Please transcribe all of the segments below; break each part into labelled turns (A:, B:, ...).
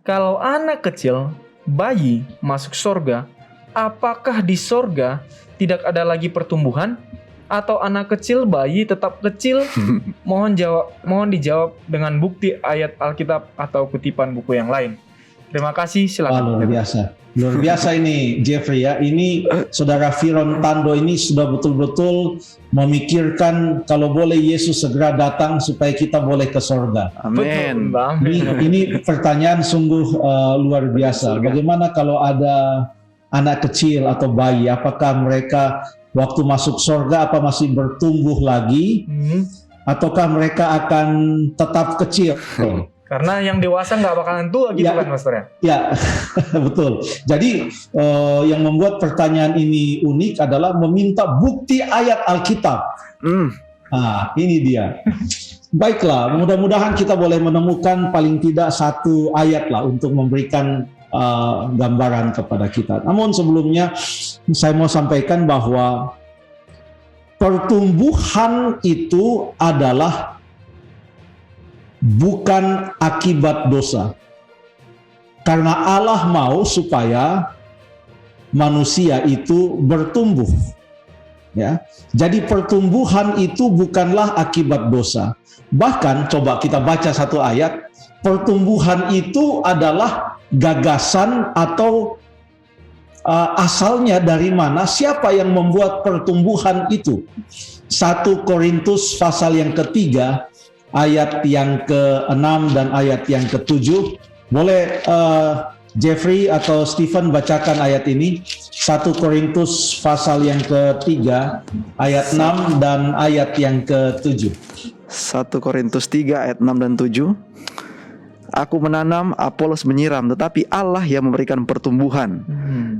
A: Kalau anak kecil, bayi masuk sorga, apakah di sorga tidak ada lagi pertumbuhan? Atau anak kecil, bayi tetap kecil? Mohon dijawab dengan bukti ayat Alkitab atau kutipan buku yang lain. Terima kasih, silakan.
B: Luar biasa ini Jeffrey ya. Ini saudara Viron Tando ini sudah betul-betul memikirkan kalau boleh Yesus segera datang supaya kita boleh ke sorga.
C: Amin.
B: Ini pertanyaan sungguh luar biasa. Bagaimana kalau ada anak kecil atau bayi, apakah mereka waktu masuk sorga apa masih bertumbuh lagi, ataukah mereka akan tetap kecil?
A: Karena yang dewasa nggak bakalan tua gitu kan, Pastor ya?
B: Ya, betul. Jadi yang membuat pertanyaan ini unik adalah meminta bukti ayat Alkitab. Nah, ini dia. Baiklah, mudah-mudahan kita boleh menemukan paling tidak satu ayat lah untuk memberikan gambaran kepada kita. Namun sebelumnya saya mau sampaikan bahwa pertumbuhan itu adalah bukan akibat dosa. Karena Allah mau supaya manusia itu bertumbuh. Ya. Jadi pertumbuhan itu bukanlah akibat dosa. Bahkan coba kita baca satu ayat, pertumbuhan itu adalah gagasan atau asalnya dari mana, siapa yang membuat pertumbuhan itu. 1 Korintus pasal yang ketiga ayat yang ke-6 dan ayat yang ke-7. Boleh Jeffrey atau Stephen bacakan ayat ini. 1 Korintus pasal yang ketiga ayat 6 dan ayat yang ke-7.
C: 1 Korintus 3 ayat 6 dan 7. Aku menanam, Apolos menyiram, tetapi Allah yang memberikan pertumbuhan.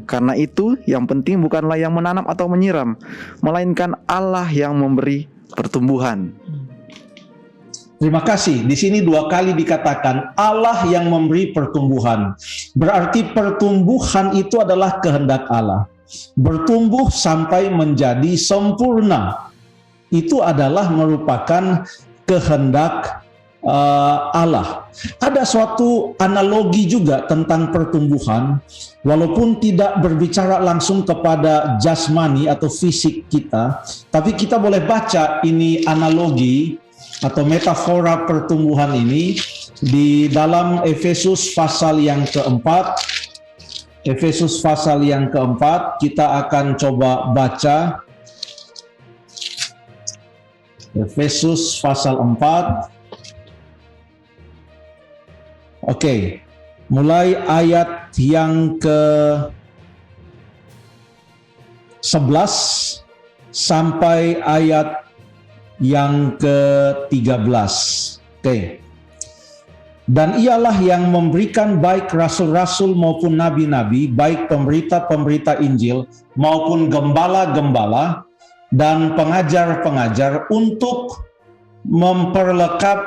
C: Karena itu yang penting bukanlah yang menanam atau menyiram, melainkan Allah yang memberi pertumbuhan.
B: Terima kasih. Di sini 2 kali dikatakan Allah yang memberi pertumbuhan. Berarti pertumbuhan itu adalah kehendak Allah. Bertumbuh sampai menjadi sempurna. Itu adalah merupakan kehendak Allah. Ada suatu analogi juga tentang pertumbuhan, walaupun tidak berbicara langsung kepada jasmani atau fisik kita, tapi kita boleh baca ini analogi atau metafora pertumbuhan ini di dalam Efesus pasal yang keempat. Efesus pasal yang keempat, kita akan coba baca Efesus pasal 4. Oke, mulai ayat yang ke-11 sampai ayat yang ke-13. Oke. Dan ialah yang memberikan baik rasul-rasul maupun nabi-nabi, baik pemberita-pemberita Injil maupun gembala-gembala dan pengajar-pengajar untuk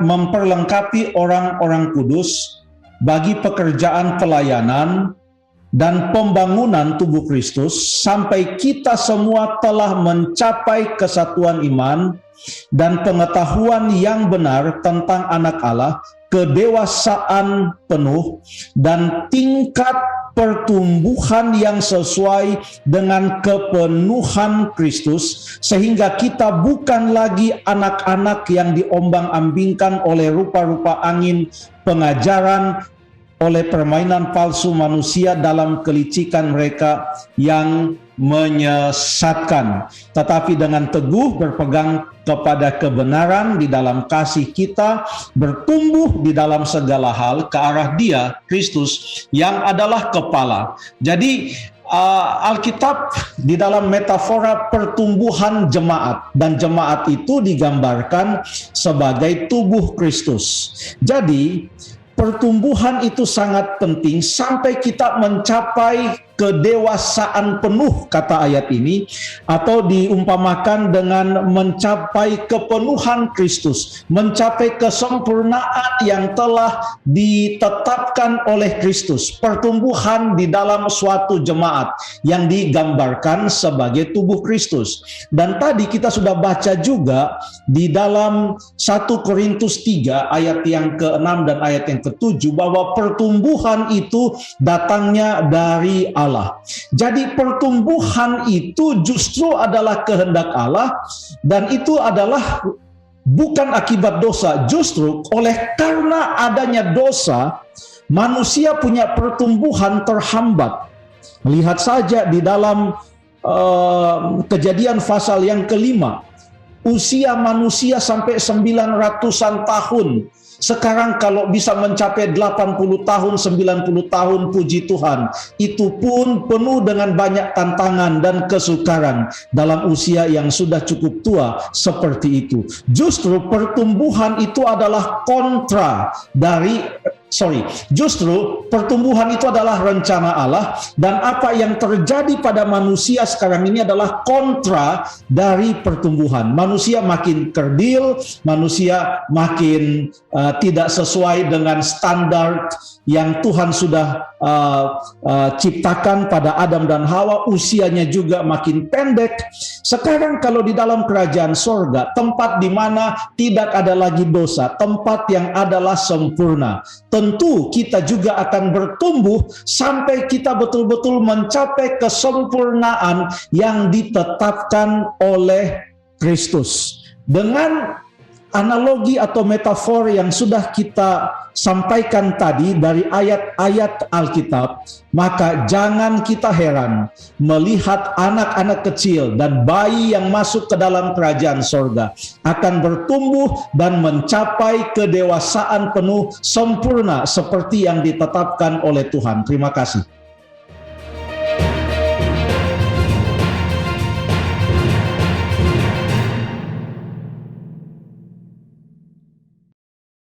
B: memperlengkapi orang-orang kudus bagi pekerjaan pelayanan dan pembangunan tubuh Kristus sampai kita semua telah mencapai kesatuan iman dan pengetahuan yang benar tentang anak Allah, kedewasaan penuh dan tingkat pertumbuhan yang sesuai dengan kepenuhan Kristus, sehingga kita bukan lagi anak-anak yang diombang-ambingkan oleh rupa-rupa angin pengajaran, oleh permainan palsu manusia dalam kelicikan mereka yang menyesatkan, tetapi dengan teguh berpegang kepada kebenaran di dalam kasih kita, bertumbuh di dalam segala hal ke arah Dia, Kristus, yang adalah kepala. Jadi Alkitab di dalam metafora pertumbuhan jemaat, dan jemaat itu digambarkan sebagai tubuh Kristus. Jadi pertumbuhan itu sangat penting sampai kita mencapai kedewasaan penuh, kata ayat ini, atau diumpamakan dengan mencapai kepenuhan Kristus, mencapai kesempurnaan yang telah ditetapkan oleh Kristus. Pertumbuhan di dalam suatu jemaat yang digambarkan sebagai tubuh Kristus. Dan tadi kita sudah baca juga di dalam 1 Korintus 3 ayat yang ke-6 dan ayat yang ke-7 bahwa pertumbuhan itu datangnya dari Allah. Jadi pertumbuhan itu justru adalah kehendak Allah, dan itu adalah bukan akibat dosa. Justru oleh karena adanya dosa, manusia punya pertumbuhan terhambat. Lihat saja di dalam Kejadian pasal yang ke-5, usia manusia sampai 900-an tahun. Sekarang kalau bisa mencapai 80 tahun, 90 tahun, puji Tuhan. Itu pun penuh dengan banyak tantangan dan kesukaran dalam usia yang sudah cukup tua seperti itu. Justru pertumbuhan itu adalah justru pertumbuhan itu adalah rencana Allah, dan apa yang terjadi pada manusia sekarang ini adalah kontra dari pertumbuhan. Manusia makin kerdil, manusia makin tidak sesuai dengan standar yang Tuhan sudah ciptakan pada Adam dan Hawa. Usianya juga makin pendek. Sekarang kalau di dalam kerajaan sorga, tempat di mana tidak ada lagi dosa, tempat yang adalah sempurna, tentu kita juga akan bertumbuh sampai kita betul-betul mencapai kesempurnaan yang ditetapkan oleh Kristus. Dengan analogi atau metafor yang sudah kita sampaikan tadi dari ayat-ayat Alkitab, maka jangan kita heran melihat anak-anak kecil dan bayi yang masuk ke dalam kerajaan sorga akan bertumbuh dan mencapai kedewasaan penuh sempurna seperti yang ditetapkan oleh Tuhan. Terima kasih.